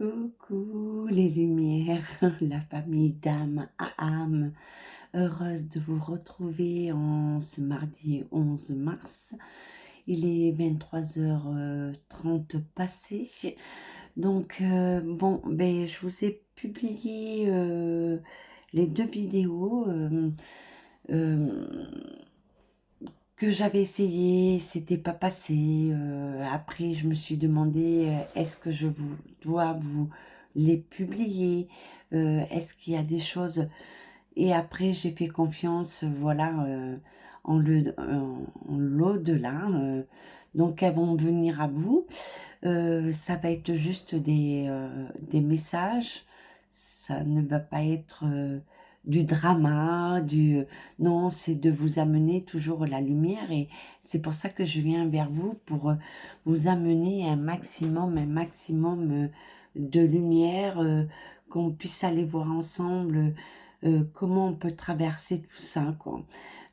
Coucou les lumières, la famille d'âme à âme, heureuse de vous retrouver en ce mardi 11 mars. Il est 23h30 passé. Donc, bon, ben, je vous ai publié les deux vidéos euh, que j'avais essayé, c'était pas passé. Après, je me suis demandé, est-ce que dois vous les publier? Est-ce qu'il y a des choses? Et après, j'ai fait confiance, voilà, en l'au-delà. Donc, elles vont venir à vous. Ça va être juste des messages. Ça ne va pas être du drama, non, c'est de vous amener toujours la lumière. Et c'est pour ça que je viens vers vous, pour vous amener un maximum de lumière, qu'on puisse aller voir ensemble comment on peut traverser tout ça, quoi.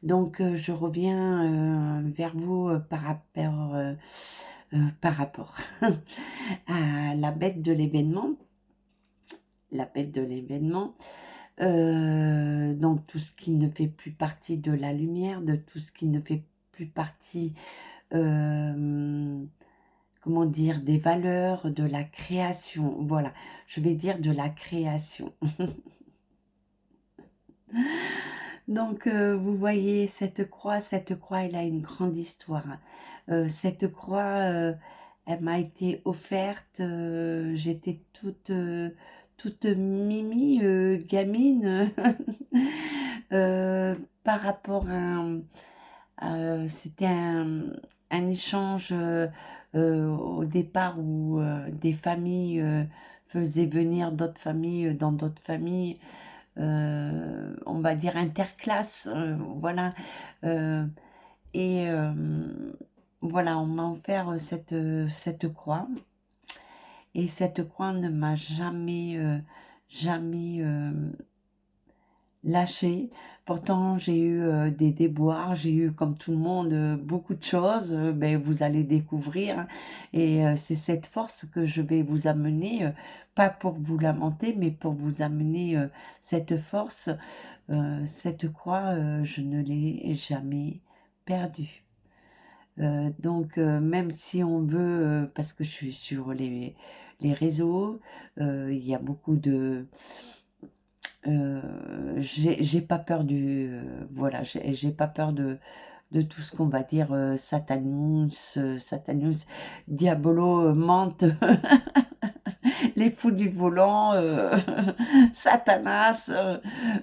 Donc, je reviens vers vous par rapport à la bête de l'événement. La bête de l'événement. Donc, tout ce qui ne fait plus partie de la lumière, de tout ce qui ne fait plus partie, comment dire, des valeurs, de la création. Voilà, je vais dire de la création. Donc, vous voyez cette croix, elle a une grande histoire. Cette croix, elle m'a été offerte, j'étais toute mimi, gamine, euh, par rapport c'était un échange au départ où des familles faisaient venir d'autres familles dans d'autres familles, on va dire interclasse, voilà. euh, et voilà, on m'a offert cette croix. Et cette croix ne m'a jamais lâché. Pourtant, j'ai eu des déboires, j'ai eu, comme tout le monde, beaucoup de choses. Ben, vous allez découvrir, hein. Et c'est cette force que je vais vous amener, pas pour vous lamenter, mais pour vous amener cette force. Cette croix, je ne l'ai jamais perdue. Donc, même si on veut, parce que je suis sur les réseaux, il y a beaucoup de... j'ai pas peur voilà, j'ai pas peur de tout ce qu'on va dire, Satanus, Diabolo, Mante, les fous du volant, Satanas,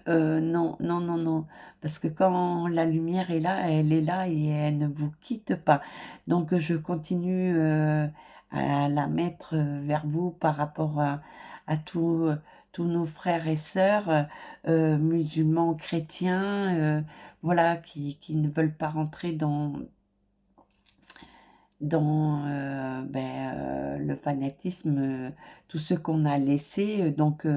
non, non, non, non, parce que quand la lumière est là, elle est là et elle ne vous quitte pas. Donc je continue à la mettre vers vous par rapport à tous nos frères et sœurs musulmans, chrétiens, voilà, qui ne veulent pas rentrer dans le fanatisme, tout ce qu'on a laissé. Donc,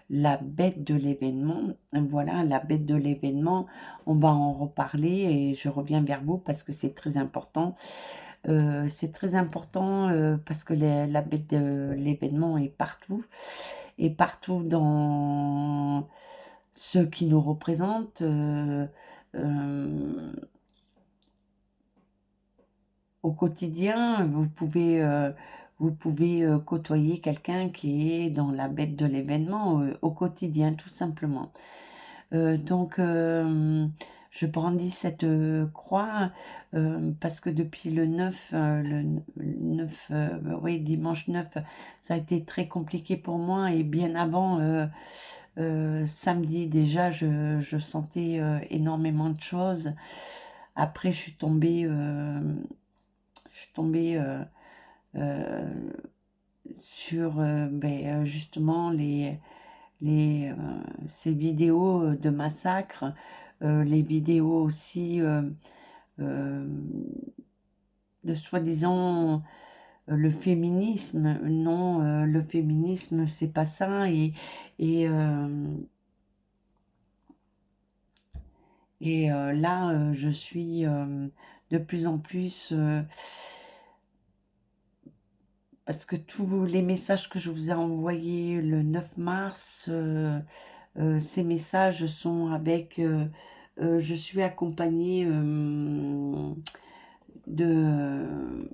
la bête de l'événement, voilà, la bête de l'événement, on va en reparler et je reviens vers vous parce que c'est très important. C'est très important parce que la bête de l'événement est partout dans ce qui nous représente. Euh, Au quotidien, vous pouvez côtoyer quelqu'un qui est dans la bête de l'événement au quotidien, tout simplement. Donc, je brandis cette croix parce que depuis le 9, le 9 oui, dimanche 9, ça a été très compliqué pour moi et bien avant, samedi déjà, je sentais énormément de choses. Après, je suis tombée euh, sur justement ces vidéos de massacres, les vidéos aussi euh, de soi-disant le féminisme. Non, le féminisme, c'est pas ça. Et, euh, là, je suis de plus en plus parce que tous les messages que je vous ai envoyés le 9 mars, ces messages sont avec, je suis accompagnée de,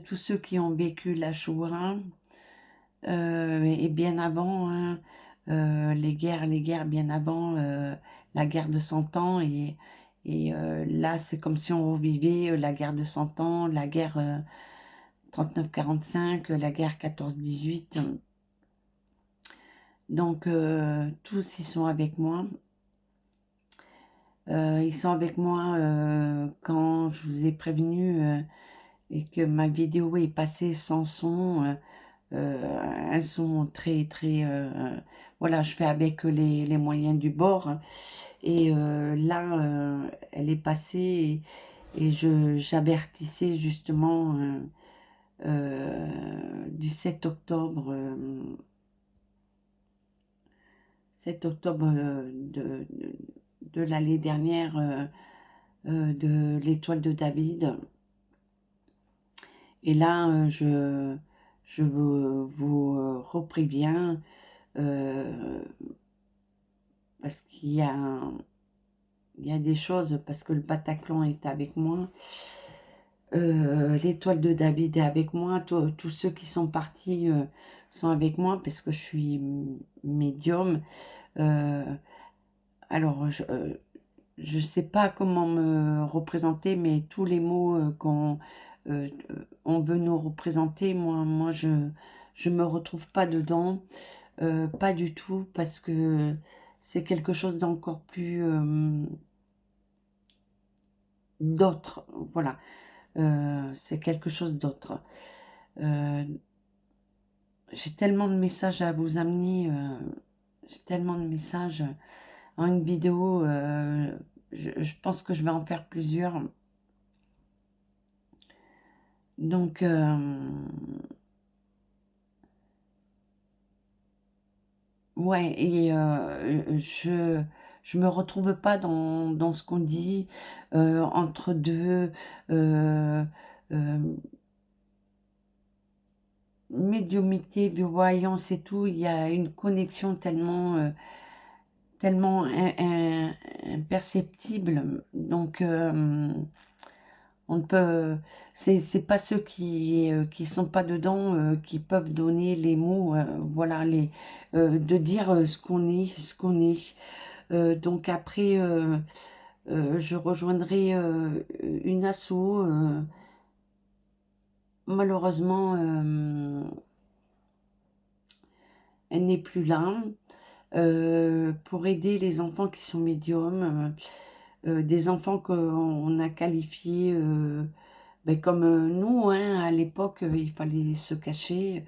tous ceux qui ont vécu la Shoah, et bien avant, hein, les guerres bien avant, la guerre de 100 ans, là c'est comme si on revivait la guerre de 100 ans, la guerre 39-45, la guerre 14-18. Donc tous ils sont avec moi. Ils sont avec moi quand je vous ai prévenu et que ma vidéo est passée sans son, un son très très... voilà, je fais avec les moyens du bord. Et là, elle est passée et j'avertissais justement du 7 octobre, 7 octobre de l'année dernière, de l'étoile de David. Et là, je vous repréviens, parce il y a des choses, parce que le Bataclan est avec moi, l'étoile de David est avec moi, tous ceux qui sont partis sont avec moi, parce que je suis médium. Alors, je sais pas comment me représenter, mais tous les mots on veut nous représenter, moi je me retrouve pas dedans, pas du tout, parce que c'est quelque chose d'encore plus d'autre, voilà, c'est quelque chose d'autre. J'ai tellement de messages à vous amener, j'ai tellement de messages en une vidéo, je pense que je vais en faire plusieurs. Donc, ouais, et je me retrouve pas dans ce qu'on dit, entre deux, euh, euh, médiumité, voyance et tout. Il y a une connexion tellement imperceptible. Donc, on ne peut, c'est pas ceux qui sont pas dedans qui peuvent donner les mots, voilà, de dire ce qu'on est, ce qu'on est. Donc après, je rejoindrai une asso. Malheureusement, elle n'est plus là. Pour aider les enfants qui sont médiums, des enfants qu'on a qualifiés ben, comme nous, hein, à l'époque, il fallait se cacher.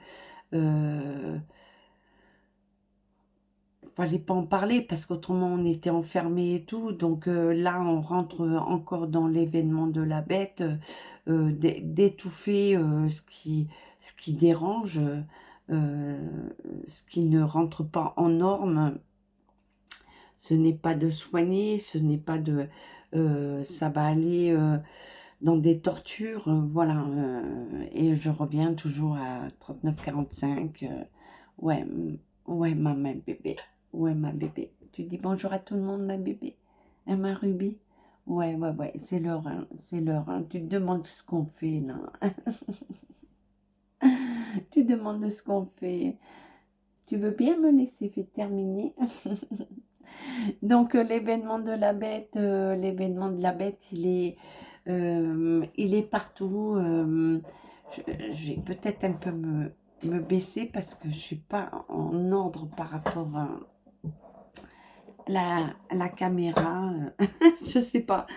Fallait pas en parler parce qu'autrement on était enfermés et tout. Donc là, on rentre encore dans l'événement de la bête, d'étouffer ce qui dérange, euh, ce qui ne rentre pas en norme. Ce n'est pas de soigner, ce n'est pas de... ça va aller dans des tortures, voilà. Et je reviens toujours à 39-45. Ouais, ouais, ma bébé. Ouais, ma bébé. Tu dis bonjour à tout le monde, ma bébé. Hein, ma Ruby? Ouais, ouais, ouais, c'est l'heure, hein, c'est l'heure. Hein. Tu te demandes ce qu'on fait, là. Tu demandes ce qu'on fait. Tu veux bien me laisser terminer? Donc, l'événement de la bête, il est partout. Je vais peut-être un peu me baisser parce que je suis pas en ordre par rapport à la caméra. Je sais pas.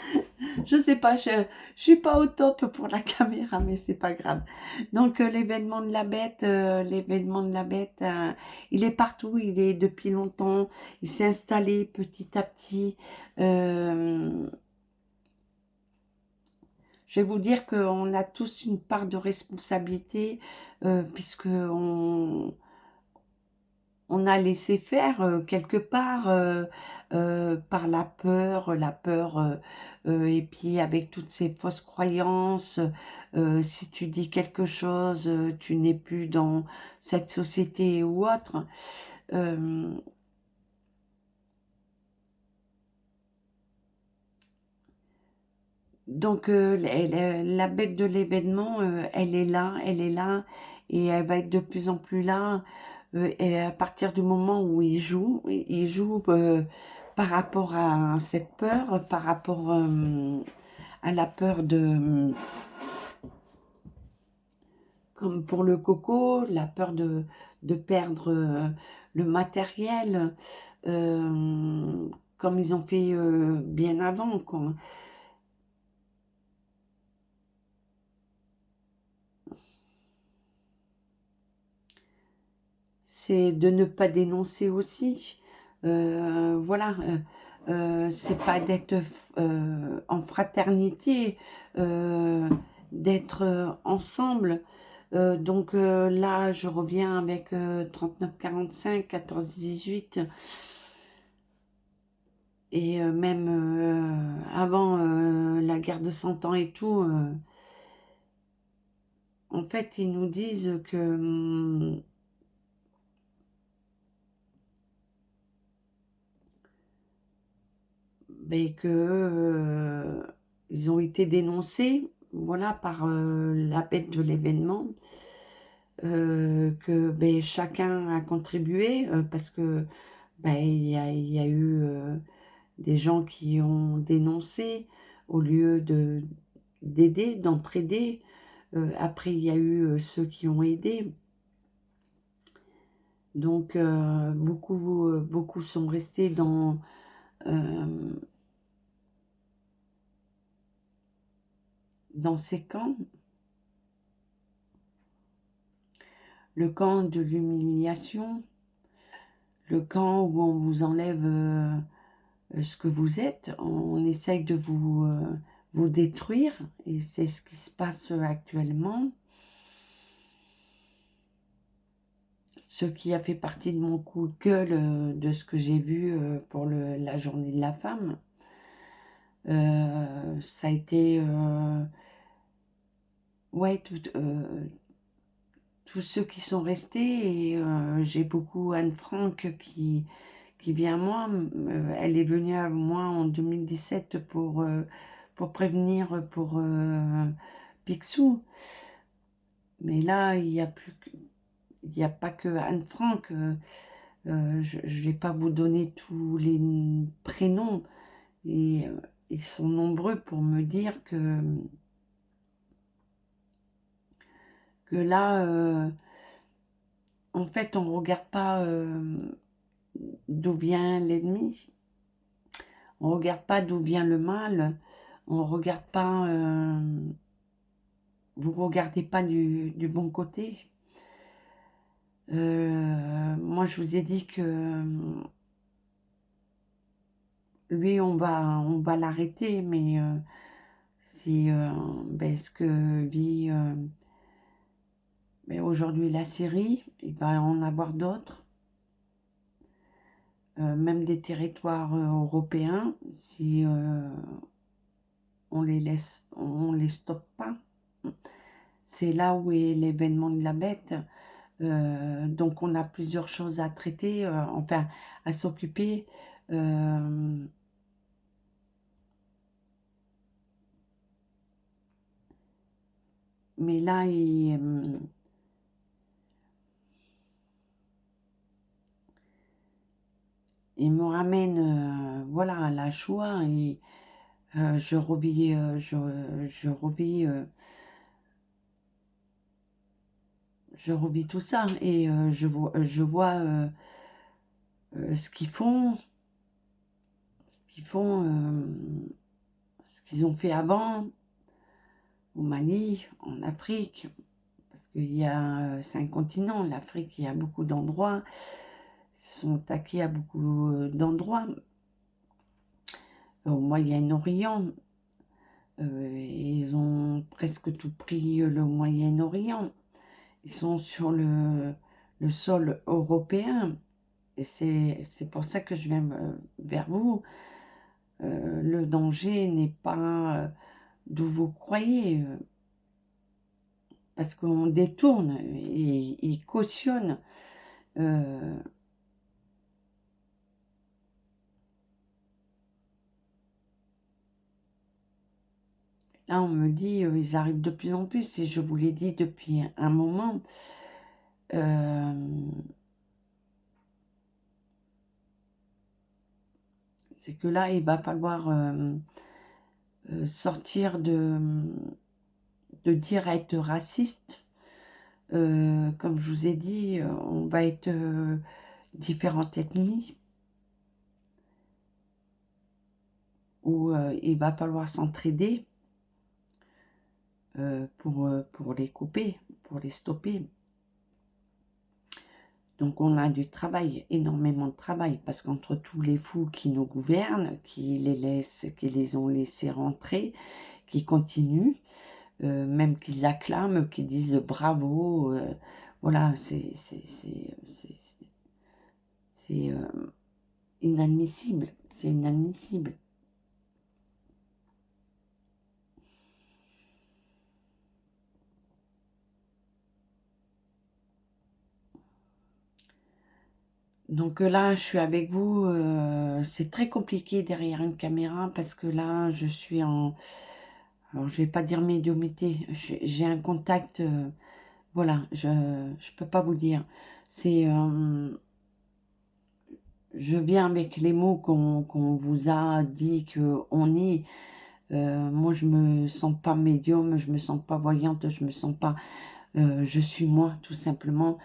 Je sais pas. Je suis pas au top pour la caméra, mais c'est pas grave. Donc l'événement de la bête, il est partout. Il est depuis longtemps. Il s'est installé petit à petit. Euh, je vais vous dire qu'on a tous une part de responsabilité puisque on a laissé faire quelque part par la peur, et puis avec toutes ces fausses croyances, si tu dis quelque chose, tu n'es plus dans cette société ou autre. Euh, donc la bête de l'événement, elle est là, et elle va être de plus en plus là. Et à partir du moment où il joue par rapport à cette peur, par rapport à la peur comme pour le coco, la peur de perdre le matériel, euh, comme ils ont fait bien avant, quoi. C'est de ne pas dénoncer aussi. Voilà, c'est pas d'être en fraternité, euh, d'être ensemble. Donc là, je reviens avec 39-45, 14-18, et même avant la guerre de 100 ans et tout, en fait, ils nous disent que ben, que ils ont été dénoncés, voilà, par la bête de l'événement, que ben, chacun a contribué, parce que ben, il y a eu des gens qui ont dénoncé au lieu de d'aider, d'entraider. Après, il y a eu ceux qui ont aidé. Donc, beaucoup sont restés euh, dans ces camps. Le camp de l'humiliation, le camp où on vous enlève ce que vous êtes, on essaye de vous détruire, et c'est ce qui se passe actuellement. Ce qui a fait partie de mon coup de gueule, de ce que j'ai vu pour la journée de la femme, ça a été ouais, tous ceux qui sont restés, et j'ai beaucoup Anne Frank qui vient à moi. Elle est venue à moi en 2017 pour prévenir pour Picsou. Mais là, il y a pas que Anne Frank. Je ne vais pas vous donner tous les prénoms. Et ils sont nombreux pour me dire que là, en fait, on ne regarde pas d'où vient l'ennemi. On ne regarde pas d'où vient le mal. On regarde pas. Vous regardez pas du bon côté. Moi, je vous ai dit que lui, on va l'arrêter, mais c'est ben, ce que vit ben, aujourd'hui la Syrie. Il va en avoir d'autres, même des territoires européens, si on les stoppe pas. C'est là où est l'événement de la bête. Donc on a plusieurs choses à traiter, enfin à s'occuper. Euh, mais là, il me ramène voilà, à la Shoah, et je revis, je revis tout ça, et je vois ce qu'ils font, ce qu'ils font, ce qu'ils ont fait avant, au Mali, en Afrique, parce qu'il y a 5 continents, l'Afrique, il y a beaucoup d'endroits, ils se sont attaqués à beaucoup d'endroits, au Moyen-Orient, ils ont presque tout pris le Moyen-Orient, ils sont sur le sol européen, Et c'est pour ça que je viens vers vous. Le danger n'est pas d'où vous croyez, parce qu'on détourne, il cautionne. Là, on me dit, ils arrivent de plus en plus, et je vous l'ai dit depuis un moment. C'est que là, il va falloir sortir de dire être raciste. Comme je vous ai dit, on va être différentes ethnies, où il va falloir s'entraider pour les couper, pour les stopper. Donc on a du travail, énormément de travail, parce qu'entre tous les fous qui nous gouvernent, qui les ont laissés rentrer, qui continuent, même qu'ils acclament, qui disent bravo, voilà, c'est inadmissible, c'est inadmissible. Donc là, je suis avec vous, c'est très compliqué derrière une caméra, parce que là, je suis en... Alors, je vais pas dire médiumnité, j'ai un contact, voilà, je peux pas vous dire. C'est... je viens avec les mots qu'on vous a dit qu'on est. Moi, je me sens pas médium, je me sens pas voyante, je me sens pas... je suis moi, tout simplement.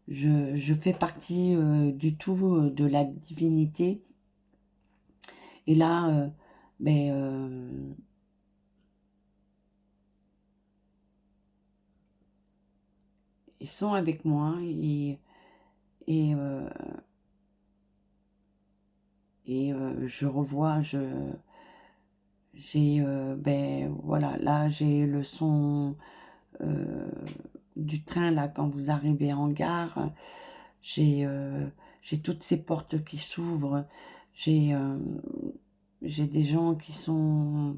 Je fais partie du tout de la divinité. Et là, ben, ils sont avec moi, et, je revois, j'ai, ben voilà, là j'ai le son du train, là, quand vous arrivez en gare. J'ai toutes ces portes qui s'ouvrent, j'ai des gens qui sont...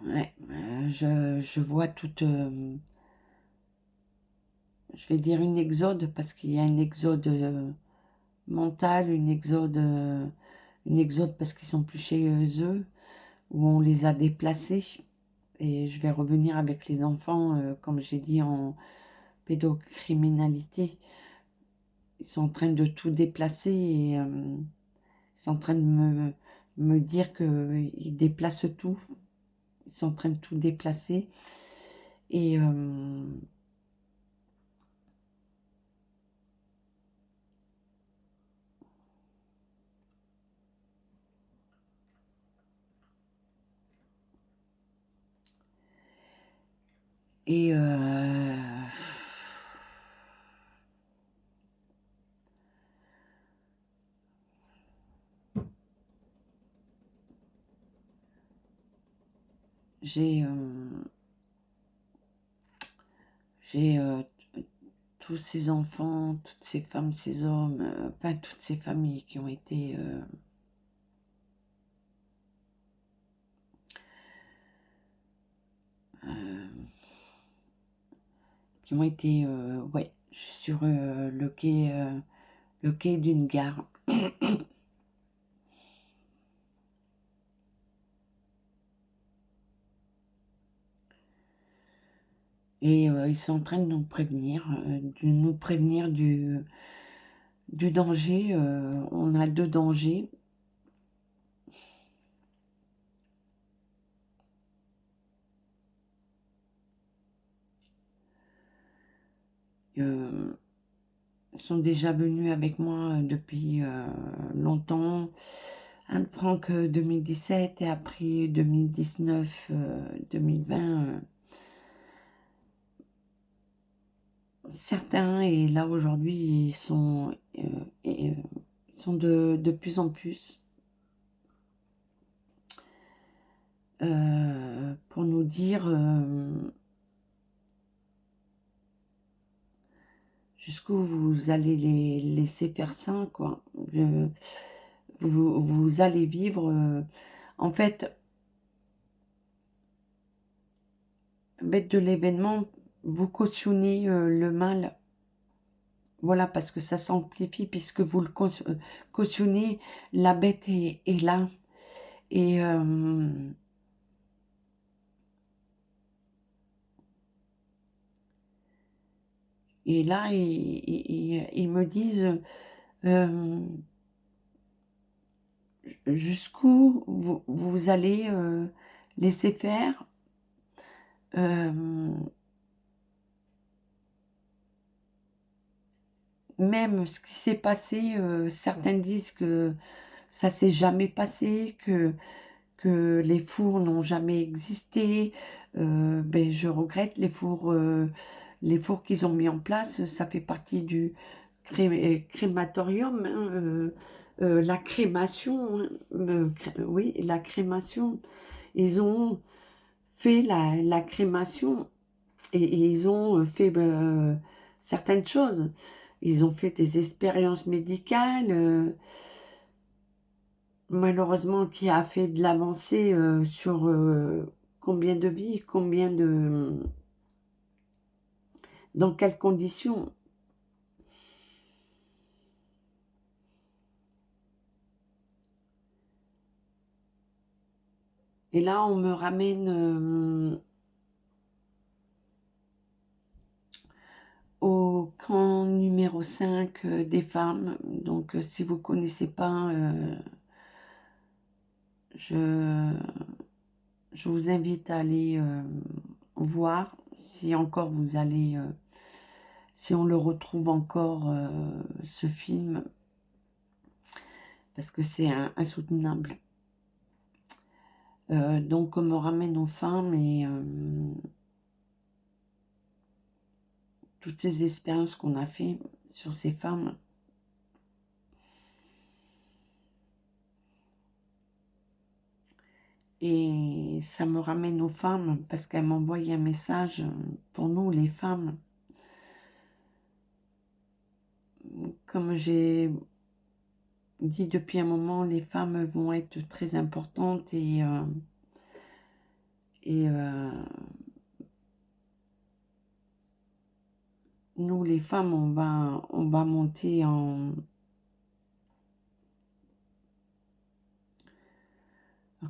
Ouais, je vois toute... je vais dire une exode, parce qu'il y a une exode mentale, une exode parce qu'ils sont plus chez eux, où on les a déplacés. Et je vais revenir avec les enfants, comme j'ai dit, en pédocriminalité. Ils sont en train de tout déplacer, et ils sont en train de me dire qu'ils déplacent tout. Ils sont en train de tout déplacer. Et et j'ai tous ces enfants, toutes ces femmes, ces hommes, enfin toutes ces familles qui ont été ouais, je suis sur le quai d'une gare. Et ils sont en train de nous prévenir du danger. On a deux dangers. Ils sont déjà venus avec moi depuis longtemps. Anne-Franck 2017, et après 2019, 2020. Certains, et là aujourd'hui, ils sont de plus en plus pour nous dire jusqu'où vous allez les laisser faire ça, quoi. Vous allez vivre... en fait, bête de l'événement, vous cautionnez le mal. Voilà, parce que ça s'amplifie, puisque vous le cautionnez, la bête est là. Et... et là, ils me disent jusqu'où vous allez laisser faire. Même ce qui s'est passé, certains disent que ça s'est jamais passé, que les fours n'ont jamais existé. Ben, je regrette les fours qu'ils ont mis en place. Ça fait partie du crématorium, hein, la crémation, hein, oui, la crémation. Ils ont fait la crémation et ils ont fait certaines choses. Ils ont fait des expériences médicales, malheureusement, qui a fait de l'avancée sur combien de vies, combien de... dans quelles conditions. Et là, on me ramène au camp numéro 5 des femmes. Donc, si vous ne connaissez pas, je vous invite à aller voir si encore vous allez, si on le retrouve encore, ce film, parce que c'est insoutenable. Donc on me ramène aux femmes et toutes ces expériences qu'on a fait sur ces femmes. Et ça me ramène aux femmes parce qu'elles m'envoient un message pour nous, les femmes. Comme j'ai dit depuis un moment, les femmes vont être très importantes et nous, les femmes, on va monter en...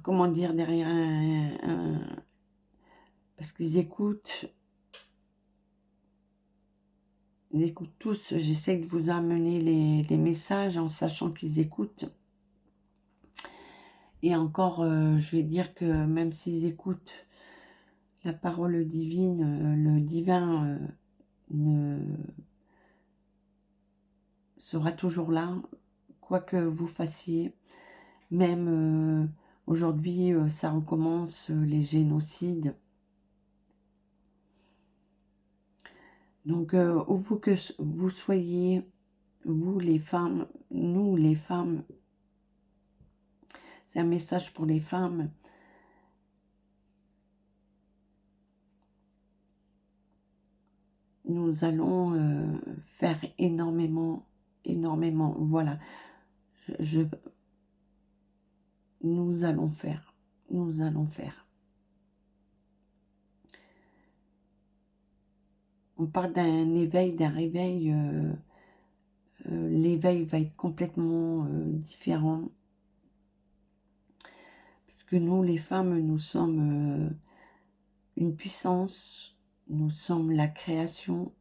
Comment dire, derrière parce qu'ils écoutent. Ils écoutent tous. J'essaie de vous amener les messages en sachant qu'ils écoutent. Et encore, je vais dire que même s'ils écoutent la parole divine, le divin sera toujours là, quoi que vous fassiez. Même aujourd'hui, ça recommence, les génocides. Donc, où que vous soyez, vous les femmes, nous les femmes, c'est un message pour les femmes. Nous allons faire énormément, voilà. Nous allons faire. On parle d'un éveil, d'un réveil. L'éveil va être complètement différent. Parce que nous, les femmes, nous sommes une puissance. Nous sommes la création.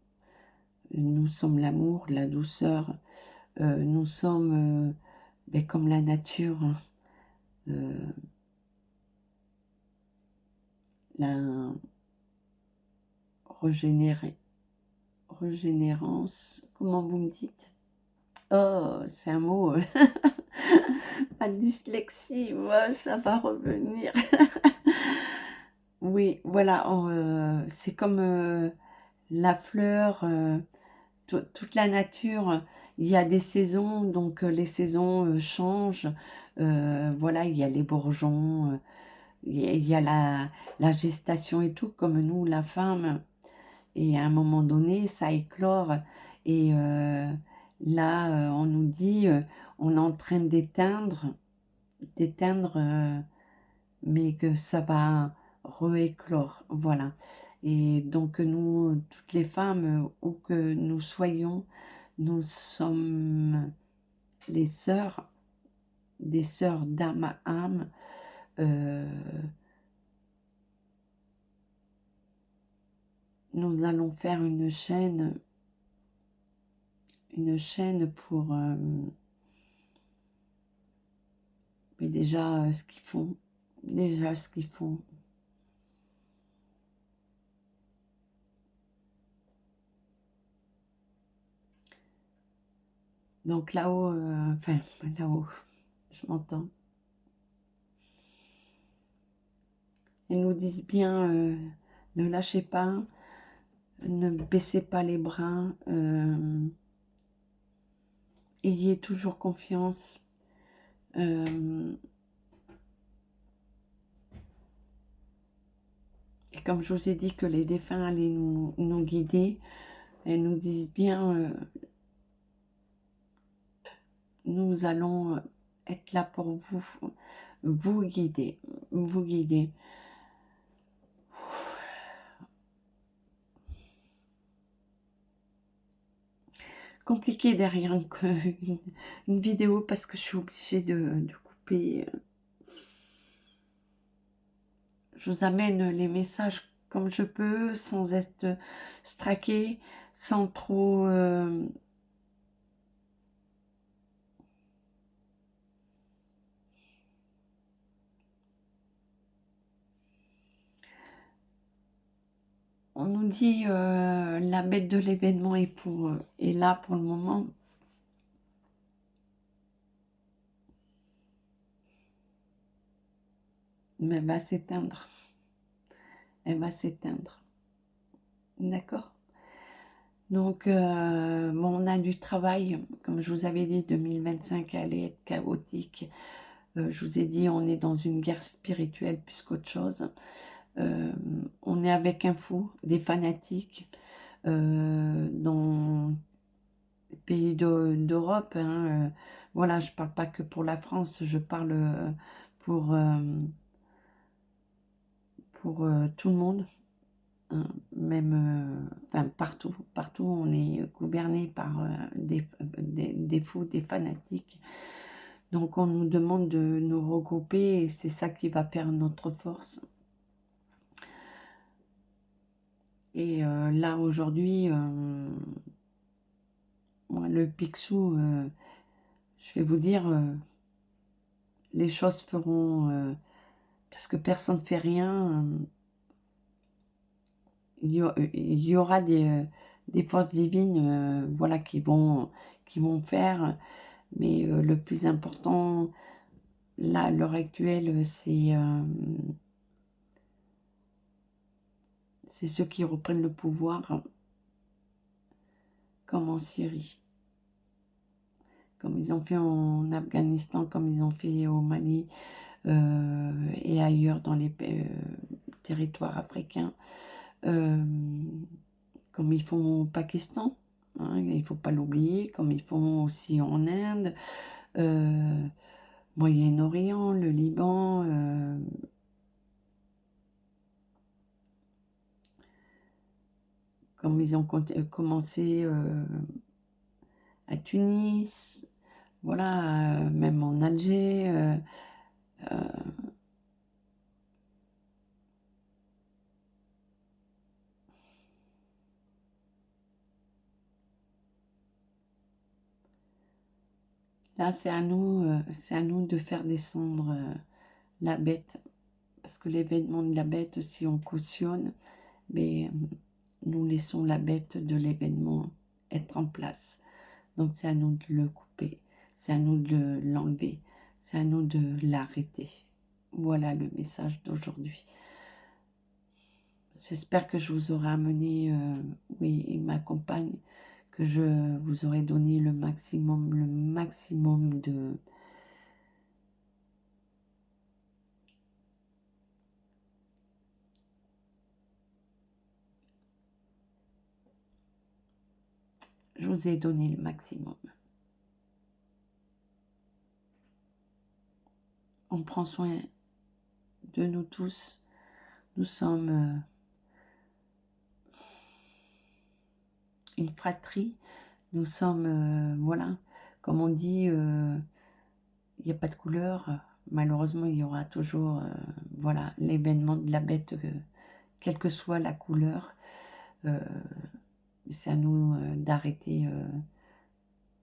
Nous sommes l'amour, la douceur. Nous sommes comme la nature. La régénérance, comment vous me dites? Oh, c'est un mot, ma dyslexie, moi, ça va revenir. Oui, voilà, c'est comme la fleur toute la nature, il y a des saisons, donc les saisons changent. Voilà, il y a les bourgeons, il y a la gestation et tout, comme nous, la femme. Et à un moment donné, ça éclore. Et là, on nous dit, on est en train d'éteindre, mais que ça va rééclore. Voilà. Et donc, nous, toutes les femmes, où que nous soyons, nous sommes les sœurs, des sœurs d'âme à âme. Nous allons faire une chaîne pour mais déjà ce qu'ils font, déjà ce qu'ils font. Donc là-haut, enfin là-haut, je m'entends. Ils nous disent bien, ne lâchez pas, ne baissez pas les bras, ayez toujours confiance. Et comme je vous ai dit que les défunts allaient nous guider, elles nous disent bien, nous allons être là pour vous guider, vous guider. Compliqué derrière une vidéo parce que je suis obligée de couper. Je vous amène les messages comme je peux, sans être straquée, sans trop... On nous dit la bête de l'événement est là pour le moment. Mais elle va s'éteindre. Elle va s'éteindre. D'accord? Donc, bon, on a du travail. Comme je vous avais dit, 2025 allait être chaotique. Je vous ai dit, on est dans une guerre spirituelle plus qu'autre chose. On est avec un fou, des fanatiques, dans les pays d'Europe. Hein, voilà, je parle pas que pour la France, je parle pour, tout le monde. Hein, même enfin, partout on est gouverné par des fous, des fanatiques. Donc on nous demande de nous regrouper et c'est ça qui va faire notre force. Et là aujourd'hui, moi, le Picsou, je vais vous dire, les choses feront, parce que personne ne fait rien, il y aura des forces divines, voilà, qui vont faire, mais le plus important, là, à l'heure actuelle, c'est ceux qui reprennent le pouvoir, comme en Syrie, comme ils ont fait en Afghanistan, comme ils ont fait au Mali et ailleurs dans les territoires africains, comme ils font au Pakistan, hein, il ne faut pas l'oublier, comme ils font aussi en Inde, Moyen-Orient, le Liban, comme ils ont commencé à Tunis, voilà, même en Alger. Là, c'est à nous de faire descendre la bête, parce que l'événement de la bête, si on cautionne, mais nous laissons la bête de l'événement être en place. Donc c'est à nous de le couper, c'est à nous de l'enlever, c'est à nous de l'arrêter. Voilà le message d'aujourd'hui. J'espère que je vous aurai amené, oui, ma compagne, que je vous aurai donné le maximum de... Je vous ai donné le maximum. On prend soin de nous tous. Nous sommes une fratrie. Nous sommes, voilà, comme on dit, il n'y a pas de couleur. Malheureusement, il y aura toujours, voilà, l'événement de la bête, quelle que soit la couleur. C'est à nous d'arrêter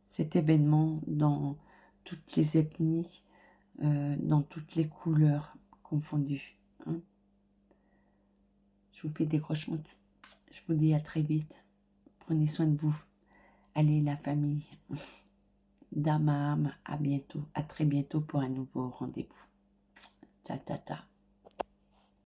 cet événement dans toutes les ethnies, dans toutes les couleurs confondues. Hein. Je vous fais des gros chemins. Je vous dis à très vite. Prenez soin de vous. Allez, la famille. D'âme à âme, à bientôt. À très bientôt pour un nouveau rendez-vous. Ciao, ciao, ciao.